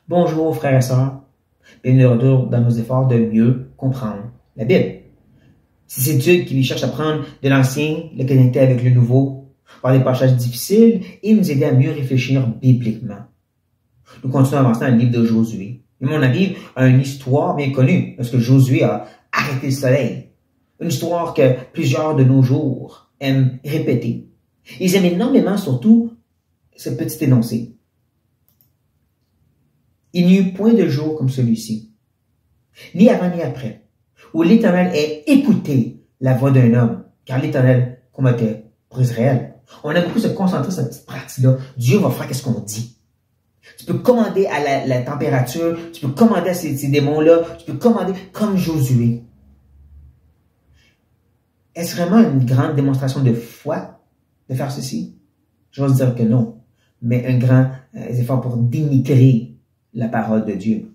Bonjour frères et sœurs, bienvenue de retour dans nos efforts de mieux comprendre la Bible. Ces études qui cherchent à prendre de l'ancien, le connecter avec le nouveau, voir des passages difficiles et nous aider à mieux réfléchir bibliquement. Nous continuons à avancer dans le livre de Josué. Et on arrive à une histoire bien connue, lorsque Josué a arrêté le soleil. Une histoire que plusieurs de nos jours aiment répéter. Ils aiment énormément surtout ce petit énoncé. Il n'y eut point de jour comme celui-ci, ni avant ni après, où l'Éternel ait écouté la voix d'un homme, car l'Éternel combattait pour Israël. On a beaucoup se concentrer sur cette petite partie-là. Dieu va faire qu'est-ce qu'on dit. Tu peux commander à la température, tu peux commander à ces démons-là, tu peux commander comme Josué. Est-ce vraiment une grande démonstration de foi de faire ceci? J'ose dire que non, mais un grand effort pour dénigrer la parole de Dieu.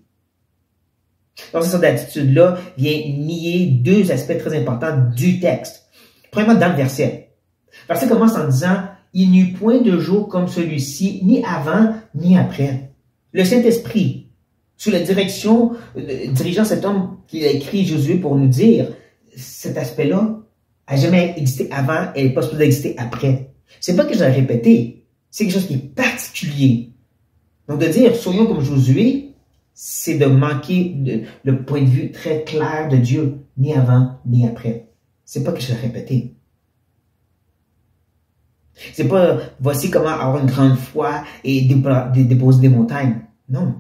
Donc, cette sorte d'attitude-là vient nier deux aspects très importants du texte. Premièrement, dans le verset. Le verset commence en disant « Il n'y eut point de jour comme celui-ci, ni avant, ni après. » Le Saint-Esprit, sous la direction, dirigeant cet homme qui a écrit Josué pour nous dire cet aspect-là n'a jamais existé avant et n'est pas supposé exister après. C'est pas que je l'ai répété, c'est quelque chose qui est particulier. Donc, de dire « soyons comme Josué », c'est de manquer le point de vue très clair de Dieu, ni avant, ni après. C'est pas que je l'ai répété. C'est pas « voici comment avoir une grande foi et déposer des montagnes ». Non.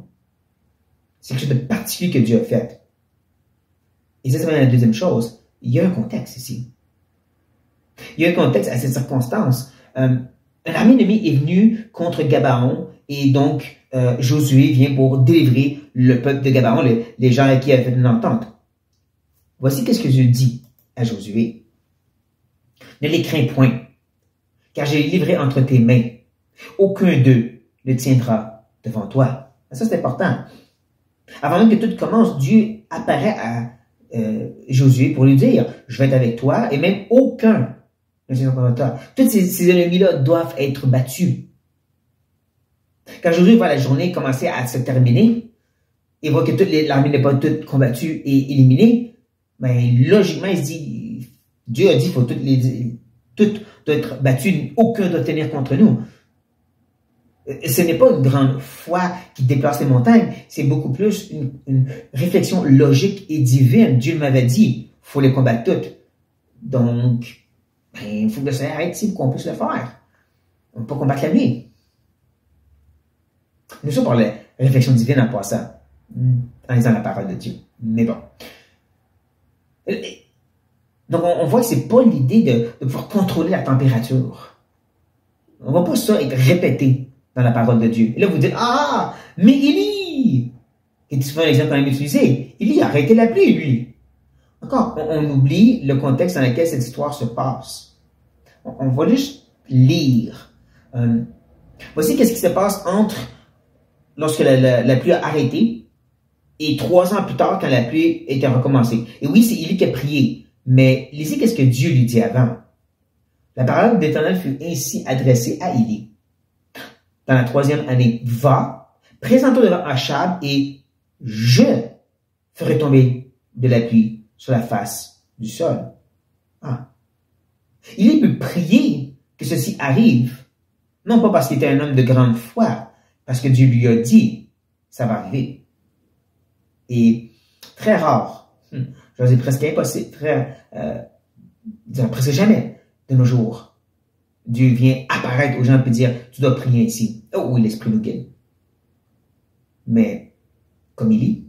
C'est quelque chose de particulier que Dieu a fait. Et ça, c'est la deuxième chose. Il y a un contexte ici. Il y a un contexte à cette circonstance. Un armée ennemie est venue contre Gabaon et donc Josué vient pour délivrer le peuple de Gabaon, les gens avec qui il avait fait une entente. Voici qu'est-ce que Dieu dit à Josué. Ne les crains point, car j'ai livré entre tes mains. Aucun d'eux ne tiendra devant toi. Ça, c'est important. Avant même que tout commence, Dieu apparaît à Josué pour lui dire, je vais être avec toi, et même aucun ne tiendra devant toi. Tous ces ennemis-là doivent être battus. Quand Josué voit la journée commencer à se terminer, et voit que toute l'armée n'est pas toute combattue et éliminée, ben, logiquement, il se dit, Dieu a dit, faut tout doit être battu, aucun doit tenir contre nous. Ce n'est pas une grande foi qui déplace les montagnes, c'est beaucoup plus une réflexion logique et divine. Dieu m'avait dit, il faut les combattre toutes. Donc, ben, il faut que ça arrête ici pour qu'on puisse le faire. On ne peut pas combattre la nuit. Nous sommes par la réflexion divine en passant, en lisant la parole de Dieu. Mais bon. Donc, on voit que c'est pas l'idée de pouvoir contrôler la température. On ne voit pas ça être répété dans la parole de Dieu. Et là, vous dites, ah, mais Élie! Et souvent l'exemple qu'on aime utiliser. Élie a arrêté la pluie, lui. Encore, on oublie le contexte dans lequel cette histoire se passe. On va juste lire. Voici qu'est-ce qui se passe lorsque la pluie a arrêté et 3 ans plus tard quand la pluie était recommencée. Et oui, c'est Élie qui a prié, mais lisez qu'est-ce que Dieu lui dit avant. La parole d'Éternel fut ainsi adressée à Élie. Dans la 3e année, va, présente-toi devant Achab et je ferai tomber de la pluie sur la face du sol. Ah. Élie peut prier que ceci arrive, non pas parce qu'il était un homme de grande foi, parce que Dieu lui a dit, ça va arriver. Et très rare, je dis presque impossible, presque jamais de nos jours, Dieu vient apparaître aux gens et dire, tu dois prier ainsi. Oh oui, l'Esprit nous guide. Mais, comme Élie,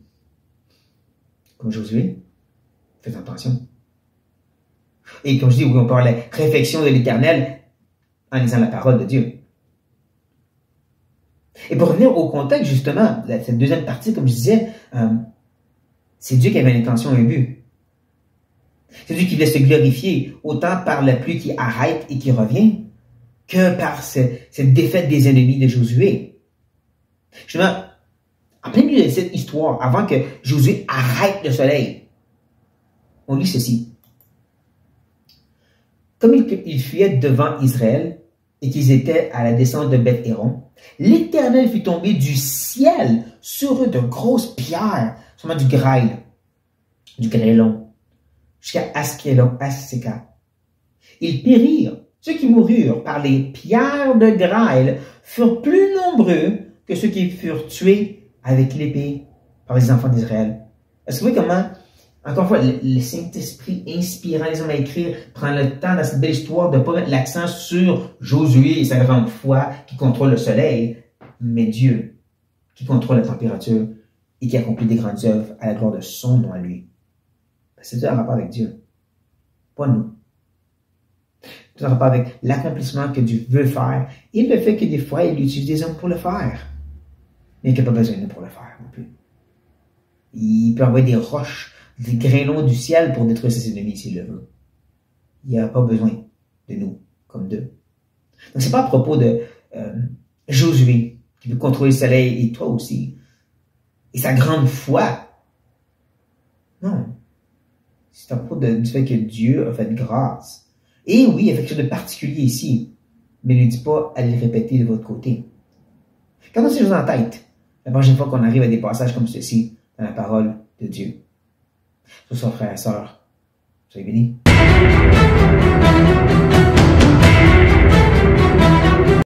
comme Josué, faites attention. Et comme je dis, oui, on parle de la réflexion de l'Éternel en lisant la parole de Dieu. Et pour revenir au contexte, justement, cette deuxième partie, comme je disais, c'est Dieu qui avait une intention et un but. C'est Dieu qui voulait se glorifier, autant par la pluie qui arrête et qui revient, que par cette défaite des ennemis de Josué. Justement, en plein milieu de cette histoire, avant que Josué arrête le soleil, on lit ceci. Comme il fuyait devant Israël, et qu'ils étaient à la descente de Beth-Héron, l'Éternel fit tomber du ciel sur eux de grosses pierres, sûrement du grail, du grêlon, jusqu'à Askelon, Asséka. Ils périrent. Ceux qui moururent par les pierres de grail furent plus nombreux que ceux qui furent tués avec l'épée par les enfants d'Israël. Est-ce que vous voyez comment, encore une fois, le Saint-Esprit inspirant les hommes à écrire prend le temps dans cette belle histoire de ne pas mettre l'accent sur Josué et sa grande foi qui contrôle le soleil, mais Dieu qui contrôle la température et qui accomplit des grandes œuvres à la gloire de son nom à lui. C'est tout en rapport avec Dieu, pas nous. Tout en rapport avec l'accomplissement que Dieu veut faire et le fait que des fois, il utilise des hommes pour le faire. Mais il n'a pas besoin de nous pour le faire non plus. Il peut envoyer des roches, des grêlons du ciel pour détruire ses ennemis s'il le veut. Il n'a pas besoin de nous comme d'eux. Donc, ce n'est pas à propos de Josué qui veut contrôler le soleil et toi aussi. Et sa grande foi. Non. C'est à propos du fait que Dieu a fait grâce. Et oui, il y a quelque chose de particulier ici. Mais ne dit pas à le répéter de votre côté. Gardons ces choses en tête la prochaine fois qu'on arrive à des passages comme ceci dans la parole de Dieu. Sur ce, frères et sœurs, soyez bénis.